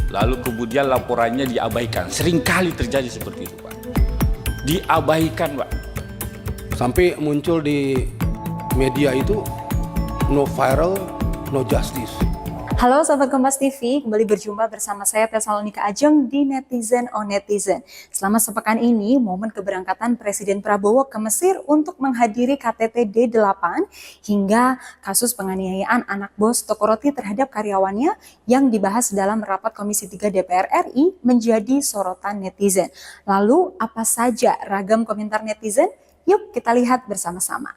lalu kemudian laporannya diabaikan. Seringkali terjadi seperti itu, Pak. Diabaikan, Pak. Sampai muncul di media itu no viral, no justice. Halo Sobat Kompas TV, kembali berjumpa bersama saya Tesalonika Ajeng di Netizen on Netizen. Selama sepekan ini, momen keberangkatan Presiden Prabowo ke Mesir untuk menghadiri KTT D8 hingga kasus penganiayaan anak bos toko roti terhadap karyawannya yang dibahas dalam rapat Komisi 3 DPR RI menjadi sorotan netizen. Lalu apa saja ragam komentar netizen? Yuk kita lihat bersama-sama.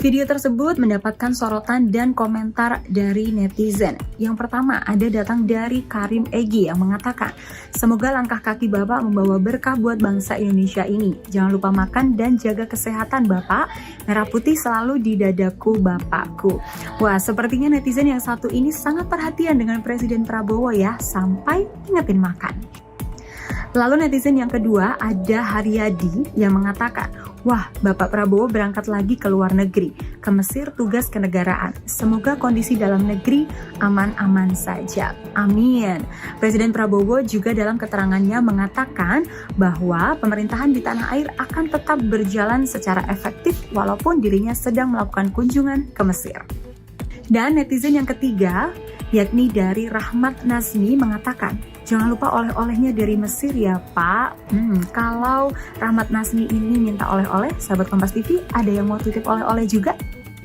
Video tersebut mendapatkan sorotan dan komentar dari netizen. Yang pertama ada datang dari Karim Egi yang mengatakan, semoga langkah kaki Bapak membawa berkah buat bangsa Indonesia ini. Jangan lupa makan dan jaga kesehatan Bapak. Merah putih selalu di dadaku Bapakku. Wah, sepertinya netizen yang satu ini sangat perhatian dengan Presiden Prabowo ya, sampai ingetin makan. Lalu netizen yang kedua ada Haryadi yang mengatakan, wah Bapak Prabowo berangkat lagi ke luar negeri, ke Mesir tugas kenegaraan. Semoga kondisi dalam negeri aman-aman saja. Amin. Presiden Prabowo juga dalam keterangannya mengatakan bahwa pemerintahan di tanah air akan tetap berjalan secara efektif walaupun dirinya sedang melakukan kunjungan ke Mesir. Dan netizen yang ketiga, yakni dari Rahmat Nazmi mengatakan, jangan lupa oleh-olehnya dari Mesir ya Pak. Kalau Rahmat Nazmi ini minta oleh-oleh, sahabat Kompas TV, ada yang mau titip oleh-oleh juga?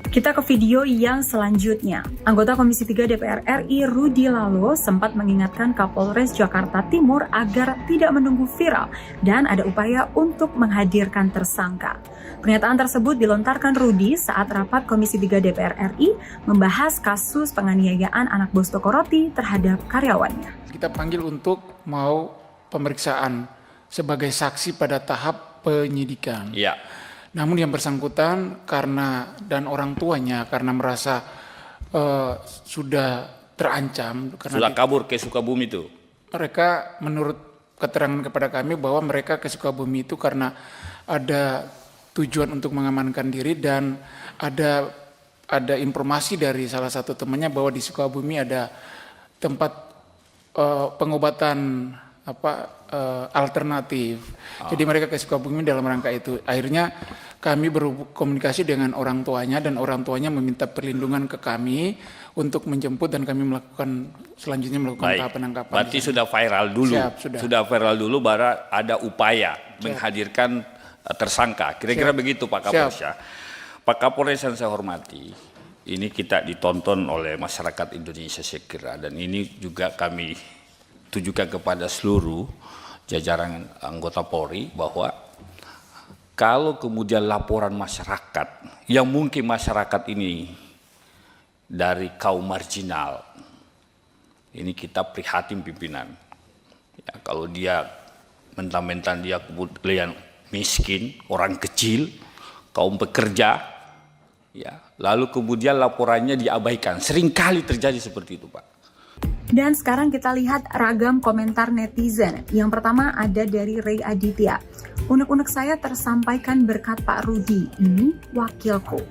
Kita ke video yang selanjutnya. Anggota Komisi 3 DPR RI Rudi Lalo sempat mengingatkan Kapolres Jakarta Timur agar tidak menunggu viral dan ada upaya untuk menghadirkan tersangka. Pernyataan tersebut dilontarkan Rudi saat rapat Komisi 3 DPR RI membahas kasus penganiayaan anak bos toko roti terhadap karyawannya. Kita panggil untuk mau pemeriksaan sebagai saksi pada tahap penyidikan. Iya. Namun yang bersangkutan dan orang tuanya karena merasa sudah terancam karena sudah kabur ke Sukabumi itu. Mereka menurut keterangan kepada kami bahwa mereka ke Sukabumi itu karena ada tujuan untuk mengamankan diri dan ada informasi dari salah satu temannya bahwa di Sukabumi ada tempat pengobatan alternatif. Jadi mereka ke Sukabumi dalam rangka itu. Akhirnya kami berkomunikasi dengan orang tuanya dan orang tuanya meminta perlindungan ke kami untuk menjemput dan kami selanjutnya melakukan tahap penangkapan. Berarti sudah viral dulu. Siap, sudah viral dulu baru ada upaya menghadirkan tersangka. Kira-kira begitu Pak Kapolres ya. Pak Kapolres yang saya hormati, ini kita ditonton oleh masyarakat Indonesia saya kira, dan ini juga kami tujukan kepada seluruh jajaran anggota Polri bahwa kalau kemudian laporan masyarakat yang mungkin masyarakat ini dari kaum marginal, ini kita prihatin pimpinan. Ya, kalau dia mentang-mentang dia kemudian miskin, orang kecil, kaum pekerja, ya, lalu kemudian laporannya diabaikan. Seringkali terjadi seperti itu, Pak. Dan sekarang kita lihat ragam komentar netizen. Yang pertama ada dari Ray Aditya. Unek-unek saya tersampaikan berkat Pak Rudi, ini wakilku.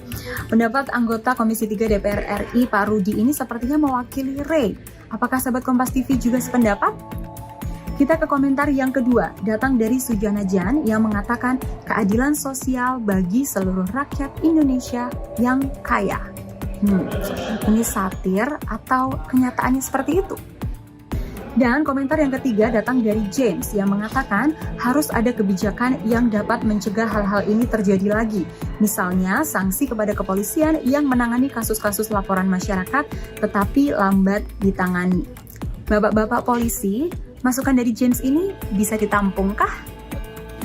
Pendapat anggota Komisi 3 DPR RI Pak Rudi ini sepertinya mewakili Ray. Apakah sahabat Kompas TV juga sependapat? Kita ke komentar yang kedua, datang dari Sujana Jan yang mengatakan keadilan sosial bagi seluruh rakyat Indonesia yang kaya. Ini satir atau kenyataannya seperti itu? Dan komentar yang ketiga datang dari James yang mengatakan harus ada kebijakan yang dapat mencegah hal-hal ini terjadi lagi. Misalnya sanksi kepada kepolisian yang menangani kasus-kasus laporan masyarakat tetapi lambat ditangani. Bapak-bapak polisi, masukan dari James ini bisa ditampungkah?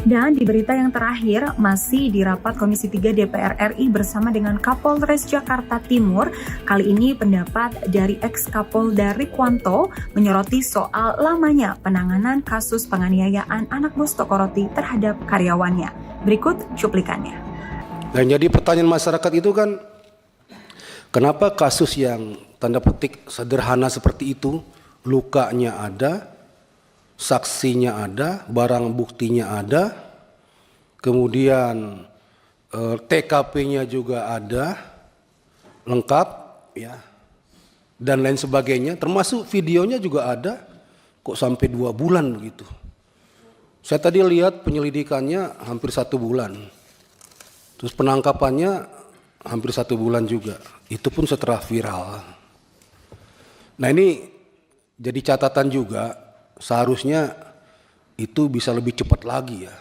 Dan di berita yang terakhir, masih di rapat Komisi 3 DPR RI bersama dengan Kapolres Jakarta Timur, kali ini pendapat dari ex-Kapolda Rikwanto menyoroti soal lamanya penanganan kasus penganiayaan anak Mustoko Roti terhadap karyawannya. Berikut cuplikannya. Dan jadi pertanyaan masyarakat itu kan, kenapa kasus yang tanda petik sederhana seperti itu, lukanya ada, saksinya ada, barang buktinya ada, kemudian TKP-nya juga ada, lengkap, ya, dan lain sebagainya, termasuk videonya juga ada, kok sampai 2 bulan begitu. Saya tadi lihat penyelidikannya hampir 1 bulan, terus penangkapannya hampir 1 bulan juga, itu pun setelah viral. Nah ini jadi catatan juga, seharusnya itu bisa lebih cepat lagi ya.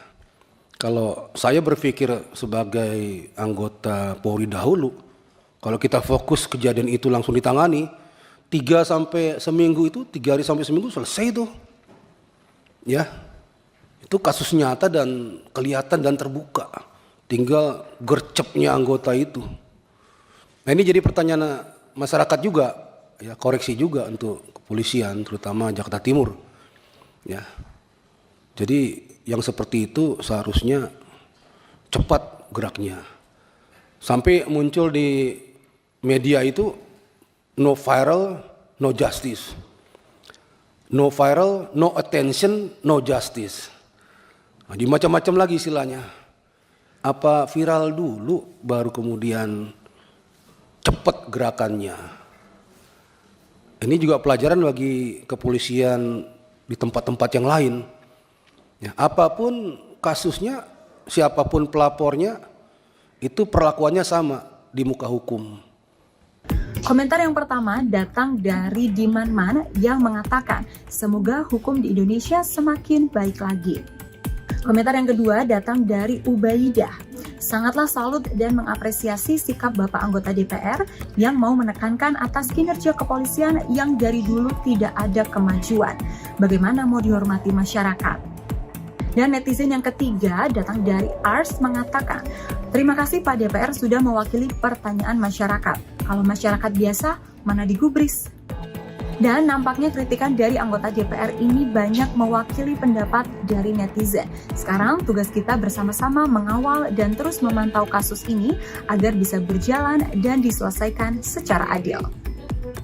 Kalau saya berpikir sebagai anggota Polri dahulu, kalau kita fokus kejadian itu langsung ditangani, 3 sampai seminggu itu, 3 hari sampai seminggu selesai itu. Ya, itu kasus nyata dan kelihatan dan terbuka. Tinggal gercepnya anggota itu. Nah ini jadi pertanyaan masyarakat juga, ya koreksi juga untuk kepolisian, terutama Jakarta Timur. Ya, jadi yang seperti itu seharusnya cepat geraknya. Sampai muncul di media itu no viral, no justice. No viral, no attention, no justice. Nah, di macam-macam lagi istilahnya. Apa viral dulu baru kemudian cepat gerakannya. Ini juga pelajaran bagi kepolisian di tempat-tempat yang lain. Ya, apapun kasusnya, siapapun pelapornya, itu perlakuannya sama di muka hukum. Komentar yang pertama datang dari Dimanman yang mengatakan, semoga hukum di Indonesia semakin baik lagi. Komentar yang kedua datang dari Ubaidah. Sangatlah salut dan mengapresiasi sikap Bapak anggota DPR yang mau menekankan atas kinerja kepolisian yang dari dulu tidak ada kemajuan. Bagaimana mau dihormati masyarakat? Dan netizen yang ketiga datang dari Ars mengatakan, terima kasih Pak DPR sudah mewakili pertanyaan masyarakat. Kalau masyarakat biasa, mana digubris? Dan nampaknya kritikan dari anggota DPR ini banyak mewakili pendapat dari netizen. Sekarang tugas kita bersama-sama mengawal dan terus memantau kasus ini agar bisa berjalan dan diselesaikan secara adil.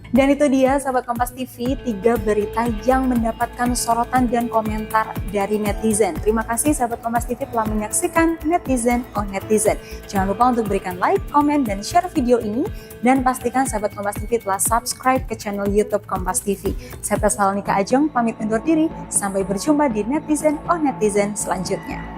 Dan itu dia sahabat Kompas TV, 3 berita yang mendapatkan sorotan dan komentar dari netizen. Terima kasih sahabat Kompas TV telah menyaksikan Netizen on Netizen. Jangan lupa untuk berikan like, komen, dan share video ini. Dan pastikan sahabat Kompas TV telah subscribe ke channel YouTube Kompas TV. Saya Salonika Ajeng pamit undur diri. Sampai berjumpa di Netizen on Netizen selanjutnya.